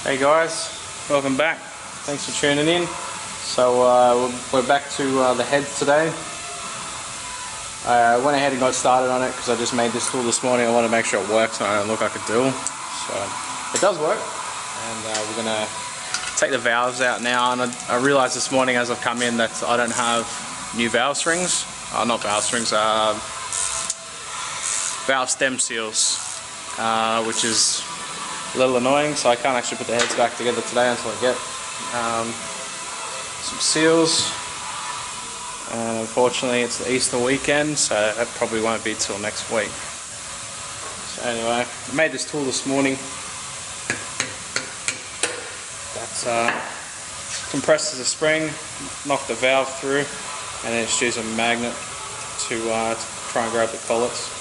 Hey guys, welcome back. Thanks for tuning in. So we're back to the head today. I went ahead and got started on it because I just made this tool this morning. I want to make sure it works and I don't look like a doodle. So it does work, and we're gonna take the valves out now. And I realized this morning as I've come in that I don't have new valve strings. Not valve strings, valve stem seals, which is a little annoying, so I can't actually put the heads back together today until I get some seals. And unfortunately it's the Easter weekend, so that probably won't be till next week. So anyway, I made this tool this morning that compresses the spring, knock the valve through, and then just use a magnet to try and grab the collets.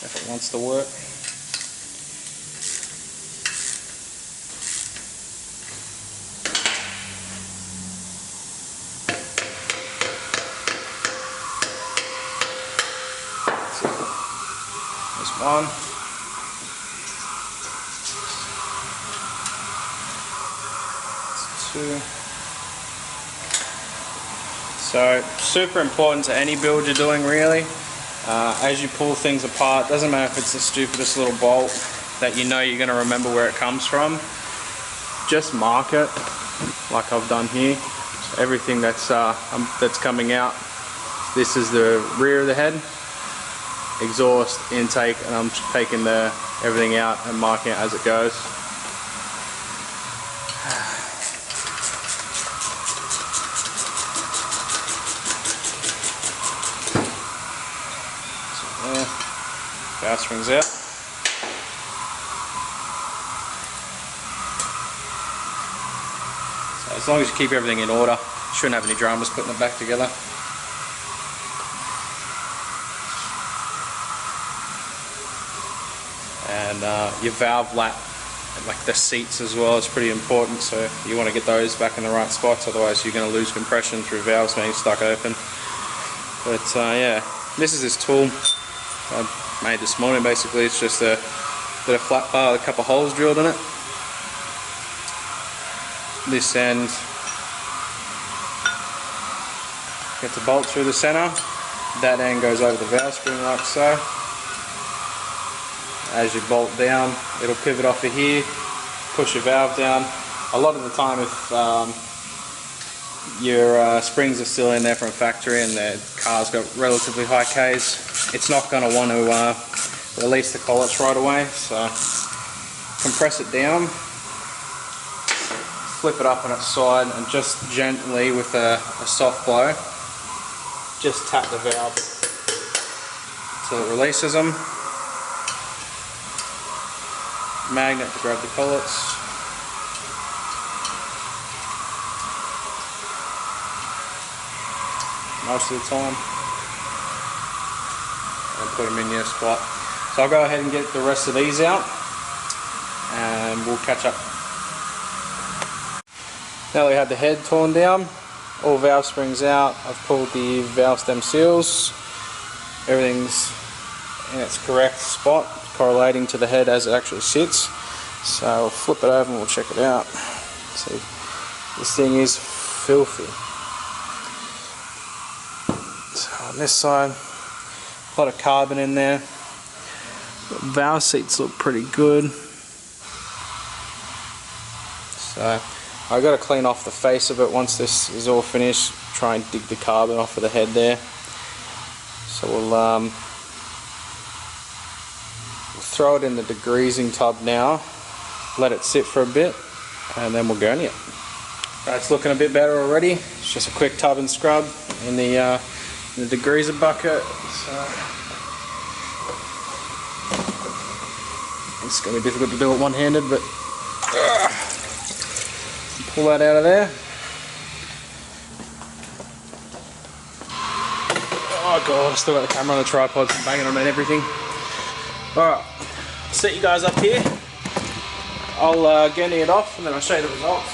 If it wants to work. There's one. That's two. So super important to any build you're doing, really. As you pull things apart, doesn't matter if it's the stupidest little bolt that you know you're going to remember where it comes from, just mark it like I've done here. So everything that's coming out, this is the rear of the head, exhaust, intake, and I'm just taking everything out and marking it as it goes. There, valve springs out. So as long as you keep everything in order, you shouldn't have any dramas putting it back together. And your valve lap, like the seats as well, is pretty important, so you want to get those back in the right spots, otherwise you're going to lose compression through valves being stuck open. But yeah, this is this tool I made this morning. Basically it's just a bit of flat bar with a couple of holes drilled in it. This end gets a bolt through the center, that end goes over the valve spring like so. As you bolt down, it'll pivot off of here, push your valve down. A lot of the time if your springs are still in there from factory and the car's got relatively high Ks, it's not going to want to release the collets right away, so compress it down, flip it up on its side, and just gently with a soft blow just tap the valve until it releases them. Magnet to grab the collets. Most of the time, and put them in your spot. So I'll go ahead and get the rest of these out and we'll catch up. Now that we have the head torn down, all valve springs out, I've pulled the valve stem seals, everything's in its correct spot, correlating to the head as it actually sits. So I'll flip it over and we'll check it out. See, this thing is filthy. So on this side, a lot of carbon in there. Valve seats look pretty good. So I've got to clean off the face of it once this is all finished. Try and dig the carbon off of the head there. So we'll throw it in the degreasing tub now, let it sit for a bit, and then we'll gurney it. It's looking a bit better already. It's just a quick tub and scrub in the degreaser bucket. So it's going to be difficult to do it one-handed, but pull that out of there. Oh god, I still got the camera on the tripod, so I'm banging on it and everything. Alright, set you guys up here. I'll gurney it off and then I'll show you the results.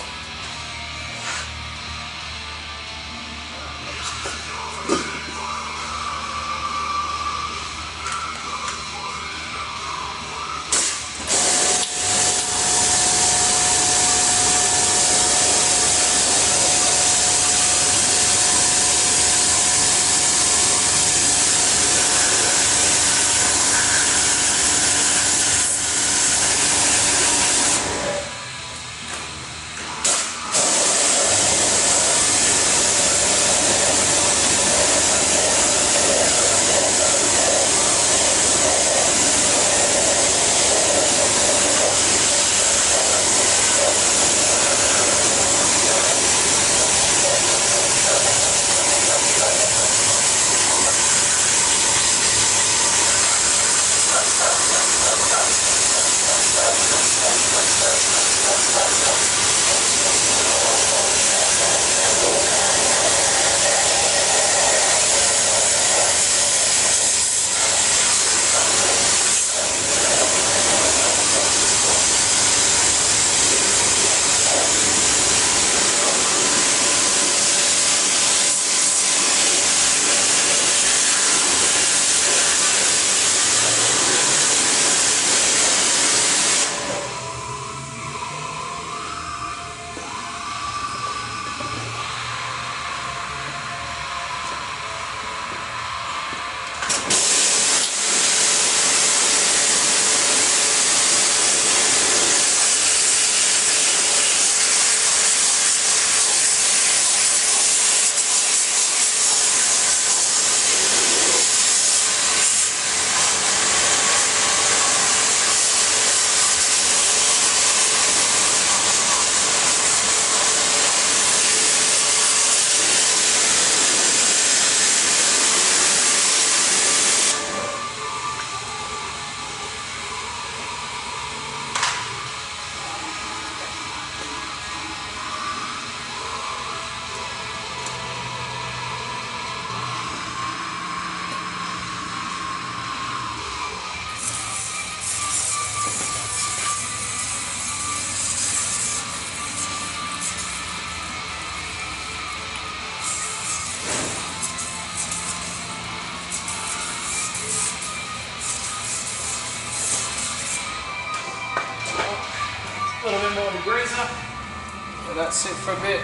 degreaser. Let that sit for a bit.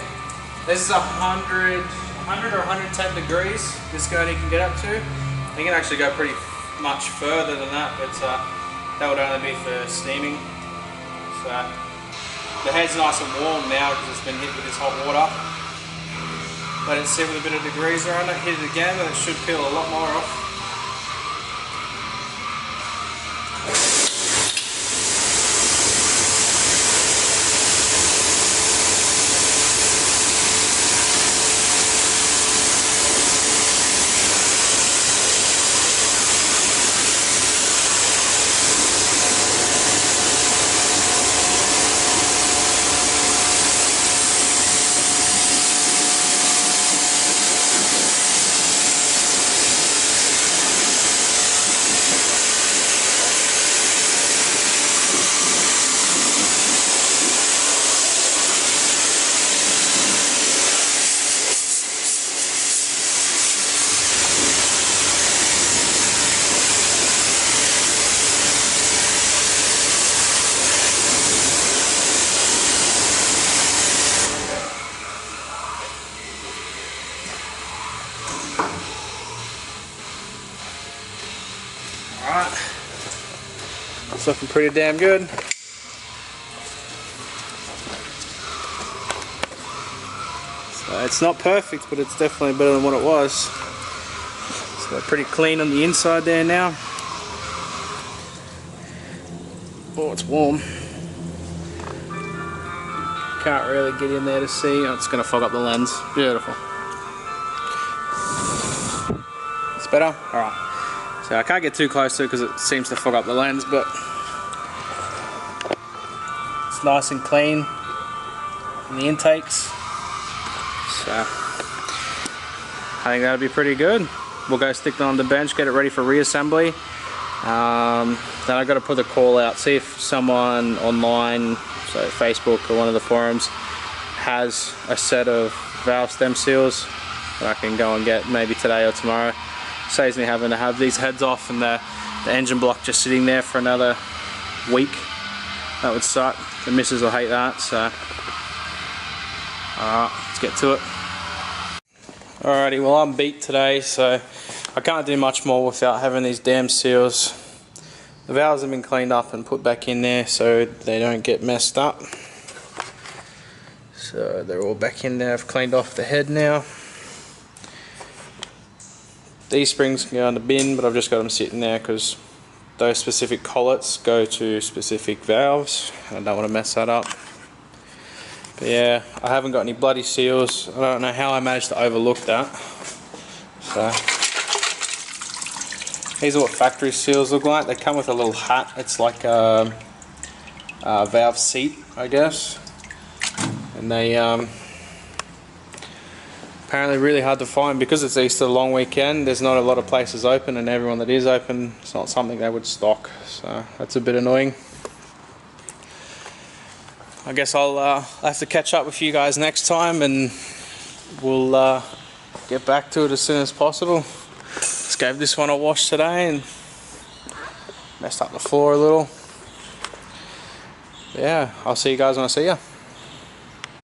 This is 100 or 110 degrees this gurney can get up to. You can actually go pretty much further than that, but that would only be for steaming. So the head's nice and warm now because it's been hit with this hot water. Let it sit with a bit of degreaser on it, hit it again, and it should peel a lot more off. Alright, it's looking pretty damn good. So it's not perfect, but it's definitely better than what it was. So pretty clean on the inside there now. Oh, it's warm. Can't really get in there to see. Oh, it's going to fog up the lens. Beautiful. It's better? Alright. So I can't get too close to it because it seems to fog up the lens, but it's nice and clean in the intakes. So I think that'll be pretty good. We'll go stick it on the bench, get it ready for reassembly. Then I've got to put the call out, see if someone online, so Facebook or one of the forums, has a set of valve stem seals that I can go and get maybe today or tomorrow. Saves me having to have these heads off and the engine block just sitting there for another week. That would suck. The missus will hate that, so let's get to it. Alrighty, well I'm beat today, so I can't do much more without having these damn seals. The valves have been cleaned up and put back in there so they don't get messed up. So they're all back in there. I've cleaned off the head now. These springs can go in the bin, but I've just got them sitting there because those specific collets go to specific valves. I don't want to mess that up. But yeah, I haven't got any bloody seals. I don't know how I managed to overlook that. So these are what factory seals look like. They come with a little hat. It's like a valve seat, I guess. And they apparently really hard to find because it's Easter long weekend. There's not a lot of places open, and everyone that is open, it's not something they would stock. So that's a bit annoying. I guess I'll have to catch up with you guys next time, and we'll get back to it as soon as possible. Just gave this one a wash today and messed up the floor a little. Yeah, I'll see you guys when I see you.